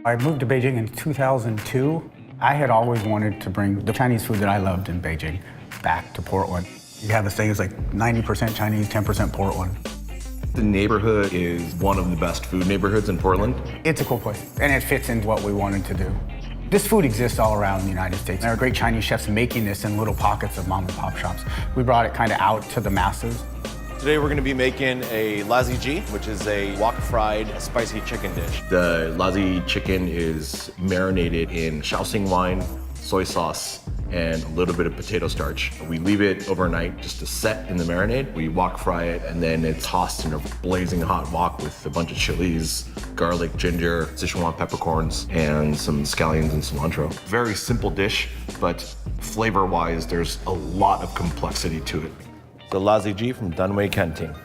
I moved to Beijing in 2002. I had always wanted to bring the Chinese food that I loved in Beijing back to Portland. You have this thing, it's like 90% Chinese, 10% Portland. The neighborhood is one of the best food neighborhoods in Portland. It's a cool place, and it fits into what we wanted to do. This food exists all around the United States. There are great Chinese chefs making this in little pockets of mom and pop shops. We brought it kind of out to the masses. Today we're going to be making a lazi ji, which is a wok-fried spicy chicken dish. The lazi chicken is marinated in Shaoxing wine, soy sauce, and a little bit of potato starch. We leave it overnight just to set in the marinade. We wok fry it, and then it's tossed in a blazing hot wok with a bunch of chilies, garlic, ginger, Sichuan peppercorns, and some scallions and cilantro. Very simple dish, but flavor-wise, there's a lot of complexity to it. The lazi ji from Danwei Canteen.